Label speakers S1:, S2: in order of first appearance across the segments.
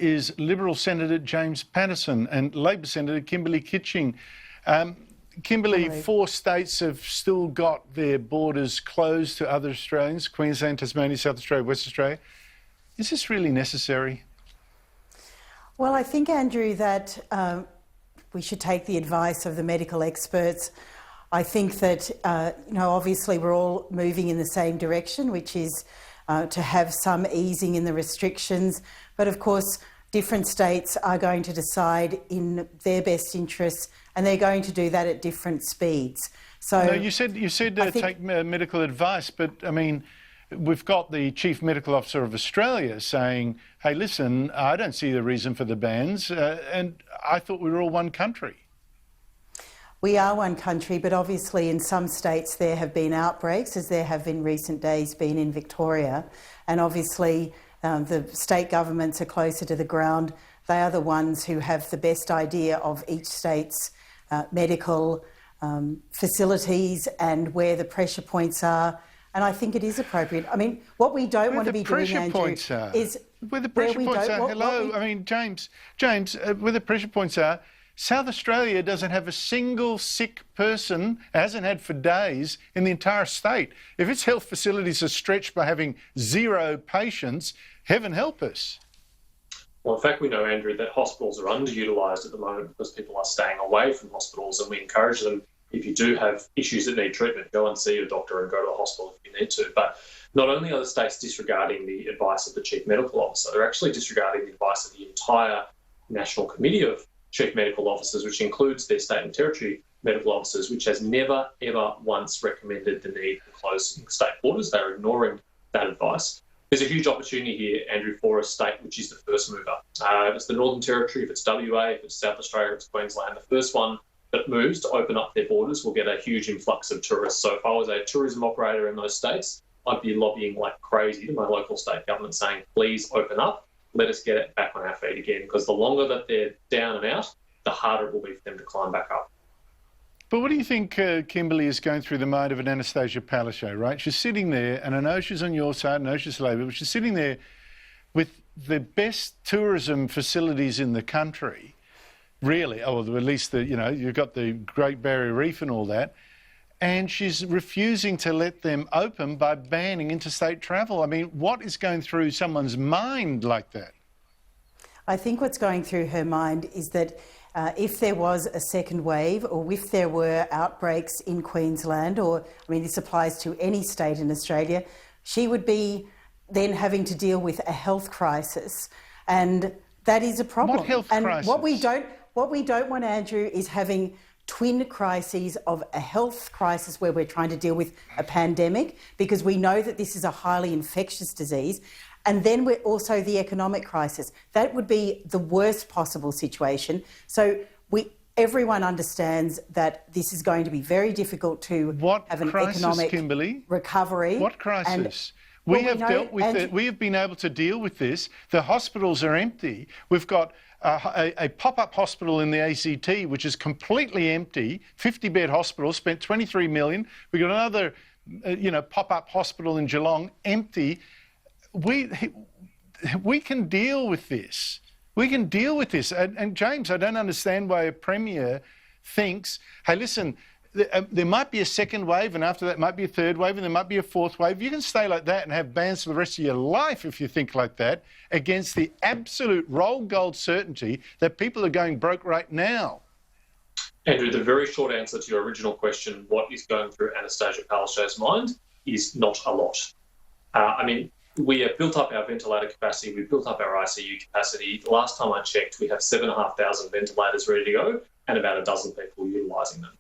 S1: is Liberal Senator James Paterson and Labor Senator Kimberley Kitching. Kimberley, 4 states have still got their borders closed to other Australians: Queensland, Tasmania, South Australia, West Australia. Is this really necessary?
S2: Well, I think, Andrew, that we should take the advice of the medical experts. I think that, obviously we're all moving in the same direction, which is to have some easing in the restrictions. But of course, different states are going to decide in their best interests, and they're going to do that at different speeds. So
S1: no, you said take medical advice, but I mean, we've got the Chief Medical Officer of Australia saying, hey, listen, I don't see the reason for the bans, and I thought we were all one country.
S2: We are one country, but obviously in some states there have been outbreaks, as there have in recent days been in Victoria, and obviously the state governments are closer to the ground. They are the ones who have the best idea of each state's medical facilities and where the pressure points are. And I think it is appropriate. I mean, what we don't want to be doing, Andrew, is
S1: where the pressure points are. Hello, I mean, James, where the pressure points are. South Australia doesn't have a single sick person, hasn't had for days, in the entire state. If its health facilities are stretched by having 0 patients, heaven help us.
S3: Well, in fact, we know, Andrew, that hospitals are underutilised at the moment because people are staying away from hospitals, and we encourage them, if you do have issues that need treatment, go and see your doctor and go to the hospital if you need to. But not only are the states disregarding the advice of the Chief Medical Officer, they're actually disregarding the advice of the entire National Committee of Chief Medical Officers, which includes their state and territory medical officers, which has never, ever once recommended the need for closing state borders. They're ignoring that advice. There's a huge opportunity here, Andrew, for a state which is the first mover. If it's the Northern Territory, if it's WA, if it's South Australia, if it's Queensland, the first one that moves to open up their borders will get a huge influx of tourists. So if I was a tourism operator in those states, I'd be lobbying like crazy to my local state government saying, please open up. Let us get it back on our feet again, because the longer that they're down and out, the harder it will be for them to climb back up.
S1: But what do you think Kimberley is going through the mind of an Anastasia Palaszczuk, right? She's sitting there, and I know she's on your side, I know she's Labor, but she's sitting there with the best tourism facilities in the country, really, or at least you've got the Great Barrier Reef and all that, and she's refusing to let them open by banning interstate travel. I mean, what is going through someone's mind like that?
S2: I think what's going through her mind is that if there was a second wave, or if there were outbreaks in Queensland, or, I mean, this applies to any state in Australia, she would be then having to deal with a health crisis, and that is a problem.
S1: What health crisis?
S2: What we don't want, Andrew, is having twin crises of a health crisis where we're trying to deal with a pandemic, because we know that this is a highly infectious disease, and then we're also the economic crisis. That would be the worst possible situation. So everyone understands that this is going to be very difficult to have an economic recovery.
S1: What crisis? We have dealt with it. We have been able to deal with this. The hospitals are empty. We've got a pop-up hospital in the ACT, which is completely empty, 50-bed hospital, spent $23 million. We've got another, pop-up hospital in Geelong, empty. We can deal with this. We can deal with this. And James, I don't understand why a Premier thinks, hey, listen, there might be a second wave, and after that might be a third wave, and there might be a fourth wave. You can stay like that and have bans for the rest of your life if you think like that, against the absolute roll gold certainty that people are going broke right now.
S3: Andrew, the very short answer to your original question, what is going through Anastasia Palaszczuk's mind, is not a lot. We have built up our ventilator capacity, we've built up our ICU capacity. The last time I checked, we have 7,500 ventilators ready to go and about a dozen people utilising them.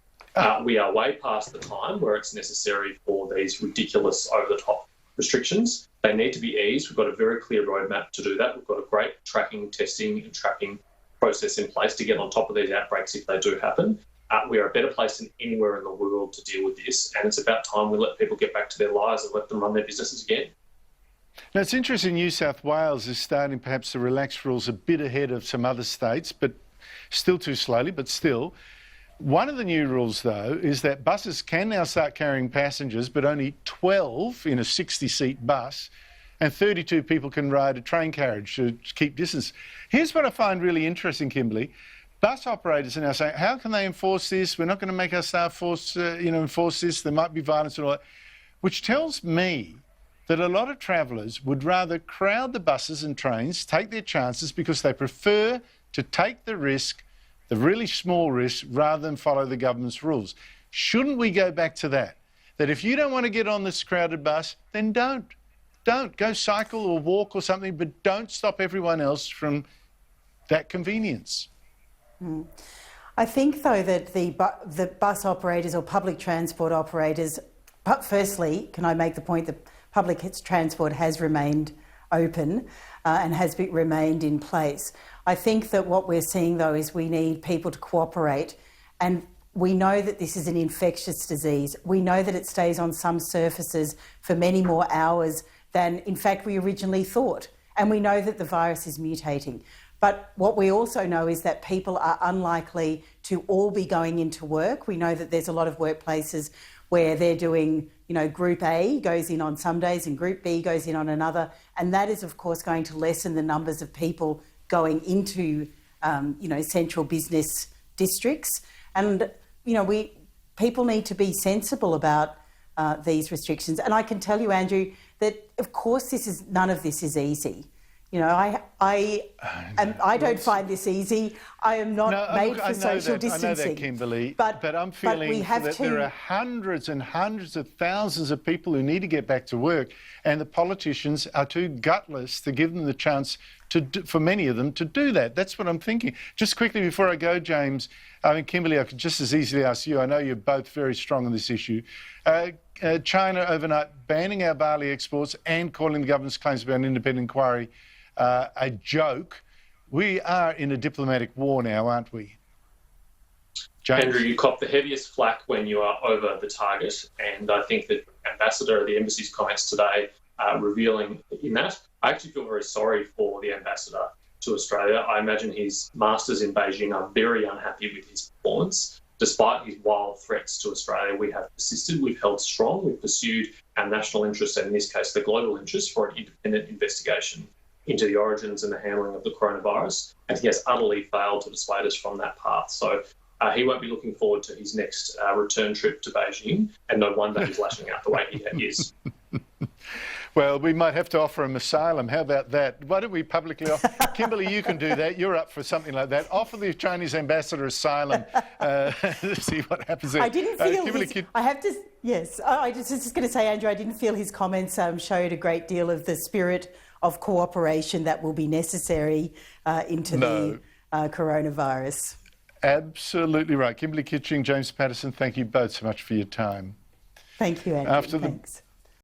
S3: We are way past the time where it's necessary for these ridiculous over-the-top restrictions. They need to be eased. We've got a very clear roadmap to do that. We've got a great tracking, testing and trapping process in place to get on top of these outbreaks if they do happen. We are a better place than anywhere in the world to deal with this, and it's about time we let people get back to their lives and let them run their businesses again.
S1: Now, it's interesting, New South Wales is starting perhaps to relax rules a bit ahead of some other states, but still too slowly, but still. One of the new rules, though, is that buses can now start carrying passengers, but only 12 in a 60-seat bus. and 32 people can ride a train carriage to keep distance. Here's what I find really interesting, Kimberly. Bus operators are now saying, how can they enforce this? We're not going to make our staff enforce this. There might be violence and all that, which tells me that a lot of travellers would rather crowd the buses and trains, take their chances, because they prefer to take the risk, the really small risk, rather than follow the government's rules. Shouldn't we go back to that? That if you don't want to get on this crowded bus, then don't. Go cycle or walk or something, but don't stop everyone else from that convenience.
S2: I think, though, that the bus operators or public transport operators, but firstly, can I make the point that public transport has remained open and has remained in place. I think that what we're seeing, though, is we need people to cooperate, and we know that this is an infectious disease. We know that it stays on some surfaces for many more hours than, in fact, we originally thought, and we know that the virus is mutating. But what we also know is that people are unlikely to all be going into work. We know that there's a lot of workplaces where they're doing, Group A goes in on some days and Group B goes in on another. And that is, of course, going to lessen the numbers of people going into, central business districts. And, people need to be sensible about these restrictions. And I can tell you, Andrew, that, of course, none of this is easy. I don't find this easy. I am not made for social distancing.
S1: I know that, Kimberly, but I'm feeling that there are hundreds and hundreds of thousands of people who need to get back to work, and the politicians are too gutless to give them the chance for many of them to do that. That's what I'm thinking. Just quickly before I go, James, Kimberly, I could just as easily ask you. I know you're both very strong on this issue. China overnight banning our barley exports and calling the government's claims about an independent inquiry a joke. We are in a diplomatic war now, aren't we? James?
S3: Andrew, you cop the heaviest flack when you are over the target, and I think that Ambassador of the Embassy's comments today are revealing in that. I actually feel very sorry for the Ambassador to Australia. I imagine his masters in Beijing are very unhappy with his performance. Despite his wild threats to Australia, we have persisted, we've held strong, we've pursued our national interests, and in this case, the global interests, for an independent investigation into the origins and the handling of the coronavirus, and he has utterly failed to dissuade us from that path. So he won't be looking forward to his next return trip to Beijing, and no wonder he's lashing out the way he is.
S1: Well, we might have to offer him asylum. How about that? Why don't we publicly offer... Kimberly, you can do that. You're up for something like that. Offer the Chinese ambassador asylum. See what happens there.
S2: I didn't feel I was just going to say, Andrew, I didn't feel his comments showed a great deal of the spirit of cooperation that will be necessary into the coronavirus.
S1: Absolutely right. Kimberly Kitching, James Paterson, thank you both so much for your time.
S2: Thank you, Andrew. Thanks.